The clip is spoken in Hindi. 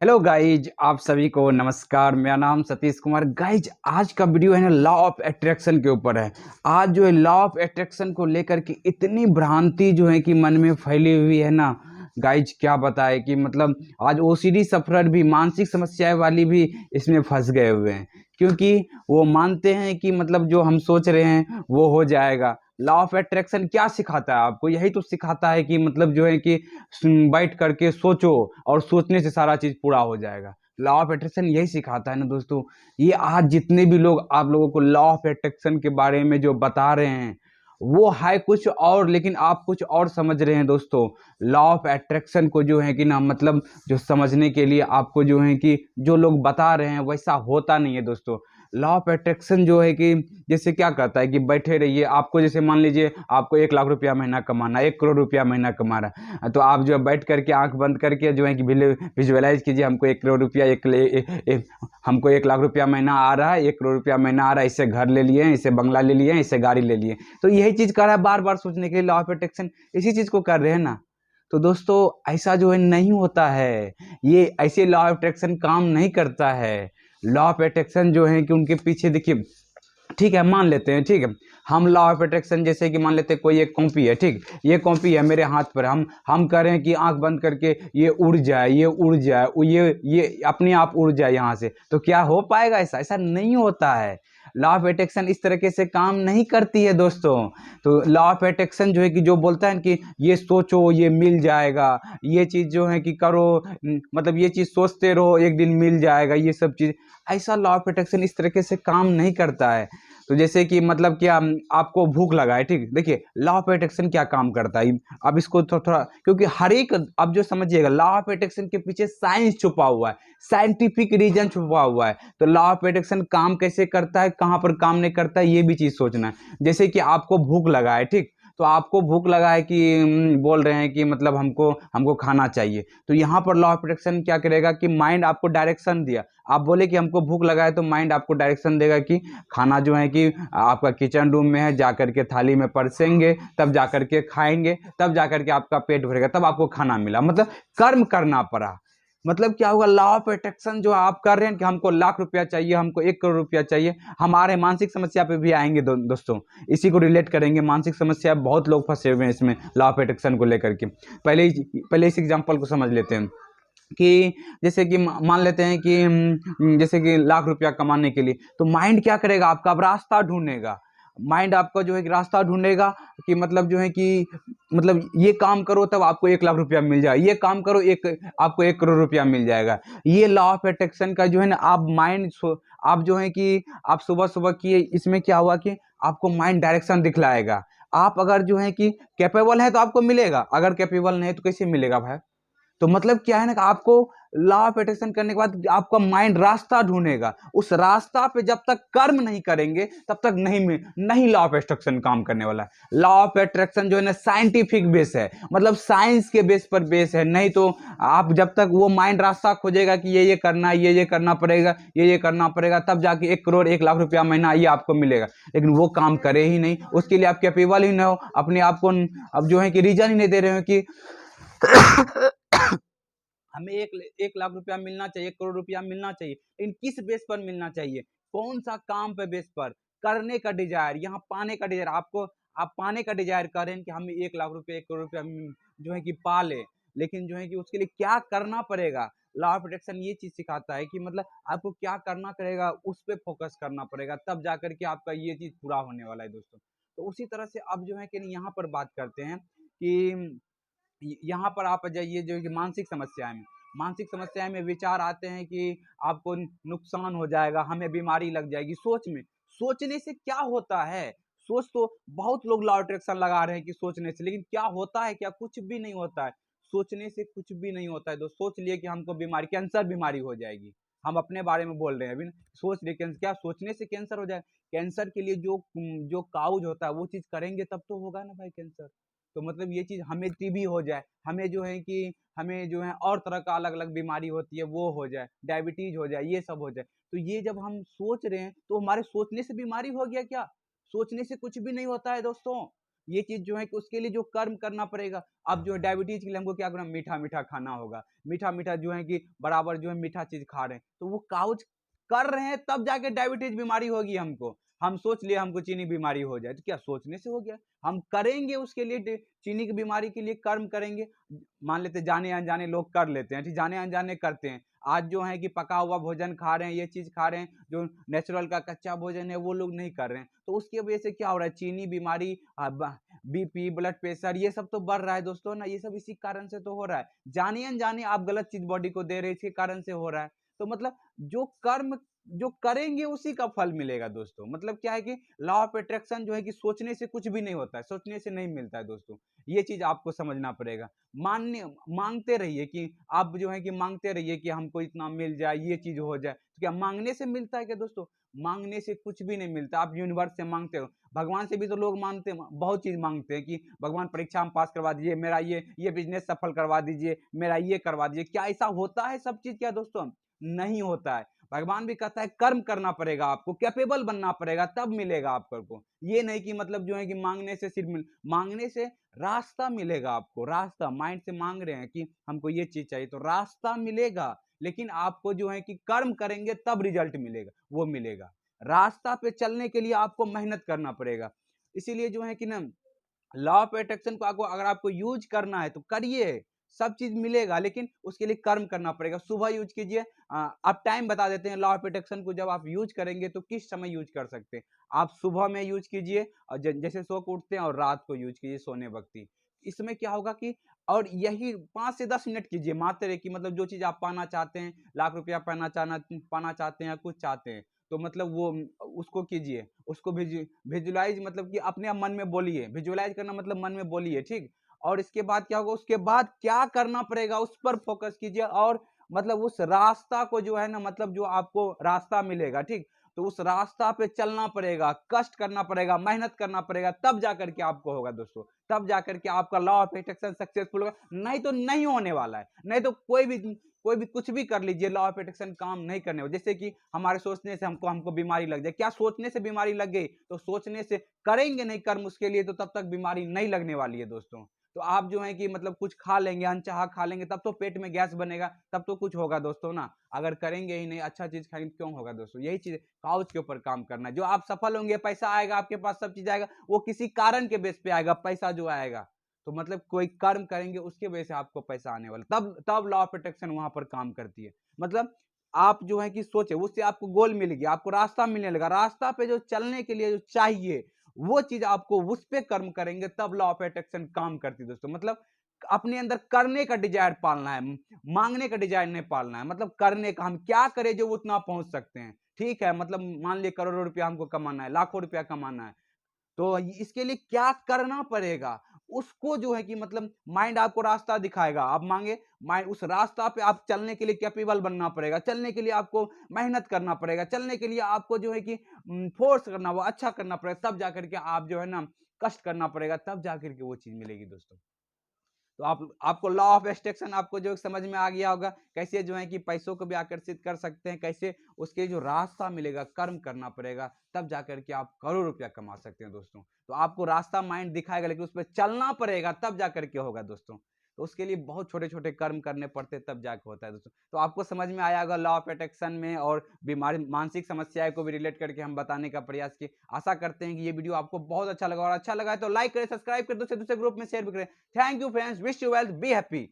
हेलो गाइज, आप सभी को नमस्कार। मेरा नाम सतीश कुमार। गाइज, आज का वीडियो है ना लॉ ऑफ अट्रैक्शन के ऊपर है। आज जो है लॉ ऑफ अट्रैक्शन को लेकर के इतनी भ्रांति जो है कि मन में फैली हुई है ना गाइज, क्या बताए कि मतलब आज ओसीडी सफरर भी, मानसिक समस्याएं वाली भी इसमें फंस गए हुए हैं। क्योंकि वो मानते हैं कि मतलब जो हम सोच रहे हैं वो हो जाएगा। लॉ ऑफ अट्रैक्शन क्या सिखाता है आपको? यही तो सिखाता है कि मतलब जो है कि बैठ करके सोचो और सोचने से सारा चीज पूरा हो जाएगा। लॉ ऑफ अट्रैक्शन यही सिखाता है ना दोस्तों। ये आज जितने भी लोग आप लोगों को लॉ ऑफ अट्रैक्शन के बारे में जो बता रहे हैं वो है कुछ और, लेकिन आप कुछ और समझ रहे हैं दोस्तों। लॉ ऑफ अट्रैक्शन को जो है कि ना मतलब जो समझने के लिए आपको जो है कि जो लोग बता रहे हैं वैसा होता नहीं है दोस्तों। लॉ ऑफ अट्रैक्शन जो है कि जैसे क्या कहता है कि बैठे रहिए, आपको जैसे मान लीजिए आपको 1 लाख रुपया महीना कमाना है, 1 करोड़ रुपया महीना कमा रहा है, तो आप जो है बैठ करके आंख बंद करके जो है कि विजुअलाइज कीजिए हमको 1 करोड़ रुपया हमको 1 लाख रुपया महीना आ रहा है, 1 करोड़ रुपया महीना आ रहा है, इससे घर ले लिए, इससे बंगला ले लिए, इससे गाड़ी ले लिए। तो यही चीज कर रहा है बार बार सोचने के लिए। लॉ ऑफ अट्रैक्शन इसी चीज को कर रहे हैं ना। तो दोस्तों ऐसा जो है नहीं होता है। ये ऐसे लॉ ऑफ अट्रैक्शन काम नहीं करता है। लॉ ऑफ अट्रैक्शन जो है कि उनके पीछे देखिए, ठीक है मान लेते हैं, ठीक है हम लॉ ऑफ अट्रैक्शन जैसे कि मान लेते हैं कोई एक कॉपी है, ठीक, ये कॉपी है मेरे हाथ पर, हम कह रहे हैं कि आंख बंद करके ये उड़ जाए, ये उड़ जाए, ये अपने आप उड़ जाए यहाँ से, तो क्या हो पाएगा? ऐसा ऐसा नहीं होता है। लॉ ऑफ अट्रैक्शन इस तरीके से काम नहीं करती है दोस्तों। तो लॉ ऑफ अट्रैक्शन जो है कि जो बोलता है कि ये सोचो ये मिल जाएगा, ये चीज जो है कि करो, मतलब ये चीज सोचते रहो एक दिन मिल जाएगा, ये सब चीज, ऐसा लॉ ऑफ अट्रैक्शन इस तरीके से काम नहीं करता है। तो जैसे कि मतलब क्या, आपको भूख लगा है, ठीक, देखिए लॉ ऑफ अट्रैक्शन क्या काम करता है। अब इसको थोड़ा थोड़ा, क्योंकि हर एक, अब जो समझिएगा लॉ ऑफ अट्रैक्शन के पीछे साइंस छुपा हुआ है, साइंटिफिक रीजन छुपा हुआ है। तो लॉ ऑफ अट्रैक्शन काम कैसे करता है, कहाँ पर काम नहीं करता है, ये भी चीज सोचना है। जैसे कि आपको भूख लगा है, ठीक, तो आपको भूख लगा है कि बोल रहे हैं कि मतलब हमको हमको खाना चाहिए। तो यहाँ पर लॉ ऑफ अट्रैक्शन क्या करेगा कि माइंड आपको डायरेक्शन दिया, आप बोले कि हमको भूख लगा है, तो माइंड आपको डायरेक्शन देगा कि खाना जो है कि आपका किचन रूम में है, जाकर के थाली में परोसेंगे, तब जाकर के खाएंगे, तब जाकर के आपका पेट भरेगा, तब आपको खाना मिला। मतलब कर्म करना पड़ा। मतलब क्या होगा, लॉ ऑफ अट्रैक्शन जो आप कर रहे हैं कि हमको 1 लाख रुपया चाहिए, हमको 1 करोड़ रुपया चाहिए, हमारे मानसिक समस्या पे भी आएंगे दोस्तों। इसी को रिलेट करेंगे, मानसिक समस्या बहुत लोग फंसे हुए हैं इसमें लॉ ऑफ अट्रैक्शन को लेकर के। पहले इस एग्जांपल को समझ लेते हैं कि जैसे कि मान लेते हैं कि जैसे कि 1 लाख रुपया कमाने के लिए तो माइंड क्या करेगा आपका, अब रास्ता ढूंढेगा। माइंड आपका जो है कि रास्ता ढूंढेगा कि मतलब जो है कि मतलब ये काम करो तब आपको 1 लाख रुपया मिल जाएगा, ये काम करो आपको 1 करोड़ रुपया मिल जाएगा। ये लॉ ऑफ अट्रैक्शन का जो है ना, आप माइंड, आप जो है कि आप सुबह सुबह किए, इसमें क्या हुआ कि आपको माइंड डायरेक्शन दिखलाएगा। आप अगर जो है कि कैपेबल है तो आपको मिलेगा, अगर कैपेबल नहीं है तो कैसे मिलेगा भाई? तो मतलब क्या है ना कि आपको लॉ ऑफ अट्रैक्शन करने के बाद आपका माइंड रास्ता ढूंढेगा, उस रास्ता पे जब तक कर्म नहीं करेंगे तब तक नहीं लॉ ऑफ अट्रैक्शन काम करने वाला है। लॉ ऑफ अट्रैक्शन जो है ना साइंटिफिक बेस है, मतलब साइंस के बेस पर बेस है। नहीं तो आप जब तक वो माइंड रास्ता खोजेगा कि ये करना है, ये करना पड़ेगा, ये करना पड़ेगा, तब जाके 1 करोड़ 1 लाख रुपया महीना ये आपको मिलेगा। लेकिन वो काम करे ही नहीं, उसके लिए आप कैपेबल ही ना हो, अपने आप को अब जो है कि रीजन ही नहीं दे रहे हो कि हमें 1 लाख रुपया मिलना चाहिए, 1 करोड़ रुपया मिलना चाहिए, लेकिन किस बेस पर मिलना चाहिए, कौन सा काम पे बेस पर? करने का डिजायर, यहाँ पाने का डिजायर, आपको आप पाने का डिजायर कर रहे हैं कि हमें 1 लाख रुपया 1 करोड़ रुपया जो है कि पा ले, लेकिन जो है कि उसके लिए क्या करना पड़ेगा। लॉ ऑफ अट्रैक्शन ये चीज सिखाता है कि मतलब आपको क्या करना पड़ेगा, उस पर फोकस करना पड़ेगा, तब जाकर के आपका ये चीज पूरा होने वाला है दोस्तों। तो उसी तरह से अब जो है कि यहाँ पर बात करते हैं कि यहाँ पर आप जाइए जो कि मानसिक समस्याएं में विचार आते हैं कि आपको नुकसान हो जाएगा, हमें बीमारी लग जाएगी। सोचने से क्या होता है? सोच तो बहुत लोग लॉ अट्रैक्शन लगा रहे हैं कि सोचने से, लेकिन क्या होता है? क्या कुछ भी नहीं होता है। सोचने से कुछ भी नहीं होता है। तो सोच लिए कि हमको बीमारी, कैंसर बीमारी हो जाएगी, हम अपने बारे में बोल रहे हैं अभी, सोच लिए क्या सोचने से कैंसर हो जाए? कैंसर के लिए जो जो काउज होता है वो चीज करेंगे तब तो होगा ना भाई कैंसर। तो मतलब ये चीज, हमें टीबी हो जाए, हमें जो है कि हमें जो है और तरह का अलग अलग बीमारी होती है वो हो जाए, डायबिटीज हो जाए, ये सब हो जाए, तो ये जब हम सोच रहे हैं तो हमारे सोचने से बीमारी हो गया क्या? सोचने से कुछ भी नहीं होता है दोस्तों। ये चीज जो है कि उसके लिए जो कर्म करना पड़ेगा। अब जो है डायबिटीज के लिए हमको क्या करना, मीठा मीठा खाना होगा, मीठा मीठा जो है कि बराबर जो है मीठा चीज खा रहे हैं, तो वो काउच कर रहे हैं तब जाके डायबिटीज बीमारी होगी हमको। हम सोच लिए हमको चीनी बीमारी हो जाए, तो क्या सोचने से हो गया? हम करेंगे उसके लिए, चीनी की बीमारी के लिए कर्म करेंगे। मान लेते जाने अनजाने लोग कर लेते हैं, ठीक, जाने अनजाने करते हैं। आज जो है कि पका हुआ भोजन खा रहे हैं, ये चीज खा रहे हैं, जो नेचुरल का कच्चा भोजन है वो लोग नहीं कर रहे हैं, तो उसकी वजह से क्या हो रहा है, चीनी बीमारी, बीपी, ब्लड प्रेशर, ये सब तो बढ़ रहा है दोस्तों ना। ये सब इसी कारण से तो हो रहा है, जाने अनजाने आप गलत चीज बॉडी को दे रहे हैं, इसके कारण से हो रहा है। तो मतलब जो कर्म जो करेंगे उसी का फल मिलेगा दोस्तों। मतलब क्या है कि लॉ ऑफ अट्रैक्शन जो है कि सोचने से कुछ भी नहीं होता है, सोचने से नहीं मिलता है दोस्तों। ये चीज आपको समझना पड़ेगा। मानने मांगते रहिए कि आप जो है कि मांगते रहिए कि हमको इतना मिल जाए, ये चीज हो जाए, तो क्या मांगने से मिलता है क्या दोस्तों? मांगने से कुछ भी नहीं मिलता। आप यूनिवर्स से मांगते हो, भगवान से भी तो लोग मांगते हैं, बहुत चीज मांगते हैं कि भगवान परीक्षा में पास करवा दीजिए, मेरा ये बिजनेस सफल करवा दीजिए, मेरा ये करवा दीजिए। क्या ऐसा होता है सब चीज? क्या दोस्तों नहीं होता है। भगवान भी कहता है कर्म करना पड़ेगा, आपको कैपेबल बनना पड़ेगा, तब मिलेगा आपको। ये नहीं कि मतलब जो है कि मांगने से सिर्फ मांगने से रास्ता मिलेगा आपको। रास्ता, माइंड से मांग रहे हैं कि हमको ये चीज चाहिए, तो रास्ता मिलेगा, लेकिन आपको जो है कि कर्म करेंगे तब रिजल्ट मिलेगा, वो मिलेगा। रास्ता पे चलने के लिए आपको मेहनत करना पड़ेगा। इसीलिए जो है कि ना, लॉ ऑफ अट्रैक्शन को आपको अगर आपको यूज करना है तो करिए, सब चीज मिलेगा, लेकिन उसके लिए कर्म करना पड़ेगा। सुबह यूज कीजिए। आप टाइम बता देते हैं लॉ ऑफ अट्रैक्शन को, जब आप यूज करेंगे तो किस समय यूज कर सकते हैं। आप सुबह में यूज कीजिए, और जैसे सो के उठते हैं, और रात को यूज कीजिए सोने वक्त ही। इसमें क्या होगा कि, और यही 5 से 10 मिनट कीजिए मात्र, कि मतलब जो चीज आप पाना चाहते हैं, लाख रुपया पाना चाहते हैं, कुछ चाहते हैं, तो मतलब वो उसको कीजिए, उसको विजुलाइज, मतलब कि अपने आप मन में बोलिए। विजुलाइज करना मतलब मन में बोलिए, ठीक। और इसके बाद क्या होगा, उसके बाद क्या करना पड़ेगा उस पर फोकस कीजिए, और मतलब उस रास्ता को जो है ना, मतलब जो आपको रास्ता मिलेगा, ठीक, तो उस रास्ता पे चलना पड़ेगा, कष्ट करना पड़ेगा, मेहनत करना पड़ेगा, तब जाकर के आपको होगा दोस्तों। तब जाकर के आपका लॉ ऑफ अट्रैक्शन सक्सेसफुल होगा, नहीं तो नहीं होने वाला है। नहीं तो कोई भी कुछ भी कर लीजिए, लॉ ऑफ अट्रैक्शन काम नहीं करने वाला। जैसे कि हमारे सोचने से हमको बीमारी लग जाए, क्या सोचने से बीमारी लग गई? तो सोचने से करेंगे नहीं कर्म उसके लिए, तो तब तक बीमारी नहीं लगने वाली है दोस्तों। तो आप जो है कि मतलब कुछ खा लेंगे, अनचाहा खा लेंगे, तब तो पेट में गैस बनेगा, तब तो कुछ होगा दोस्तों ना। अगर करेंगे ही नहीं, अच्छा चीज खाएंगे, क्यों होगा दोस्तों? यही चीज काउच के ऊपर काम करना है। जो आप सफल होंगे, पैसा आएगा आपके पास, सब चीज आएगा, वो किसी कारण के बेस पे आएगा, पैसा जो आएगा। तो मतलब कोई कर्म करेंगे, उसके वजह से आपको पैसा आने वाला, तब लॉ ऑफ अट्रैक्शन वहां पर काम करती है। मतलब आप जो है कि सोचे, उससे आपको गोल मिल गया, आपको रास्ता मिलने लगा, रास्ता पे जो चलने के लिए जो चाहिए वो चीज आपको, उस पे कर्म करेंगे, तब लॉ ऑफ अट्रैक्शन काम करती है दोस्तों। मतलब अपने अंदर करने का डिजायर पालना है, मांगने का डिजायर नहीं पालना है। मतलब करने का, हम क्या करें जो उतना पहुंच सकते हैं, ठीक है। मतलब मान लिया करोड़ों रुपया हमको कमाना है, लाखों रुपया कमाना है, तो इसके लिए क्या करना पड़ेगा, उसको जो है कि मतलब माइंड आपको रास्ता दिखाएगा। आप मांगे, माइंड उस रास्ता पे आप चलने के लिए कैपेबल बनना पड़ेगा, चलने के लिए आपको मेहनत करना पड़ेगा, चलने के लिए आपको जो है कि फोर्स करना, वो अच्छा करना पड़ेगा, तब जाकर के आप जो है ना कष्ट करना पड़ेगा, तब जाकर के वो चीज मिलेगी दोस्तों। तो आपको लॉ ऑफ अट्रैक्शन आपको जो समझ में आ गया होगा, कैसे जो है कि पैसों को भी आकर्षित कर सकते हैं, कैसे उसके जो रास्ता मिलेगा, कर्म करना पड़ेगा, तब जाकर के आप करोड़ रुपया कमा सकते हैं दोस्तों। तो आपको रास्ता माइंड दिखाएगा, लेकिन उस पर चलना पड़ेगा, तब जाकर के होगा दोस्तों। तो उसके लिए बहुत छोटे छोटे कर्म करने पड़ते हैं, तब जाकर होता है दोस्तों। तो आपको समझ में आया होगा लॉ ऑफ अट्रैक्शन में, और बीमारी, मानसिक समस्याएं को भी रिलेट करके हम बताने का प्रयास किए। आशा करते हैं कि ये वीडियो आपको बहुत अच्छा लगा, और अच्छा लगा है तो लाइक करें, सब्सक्राइब करें, दूसरे दूसरे ग्रुप में शेयर भी करें। Thank you friends, wish you wealth, be happy.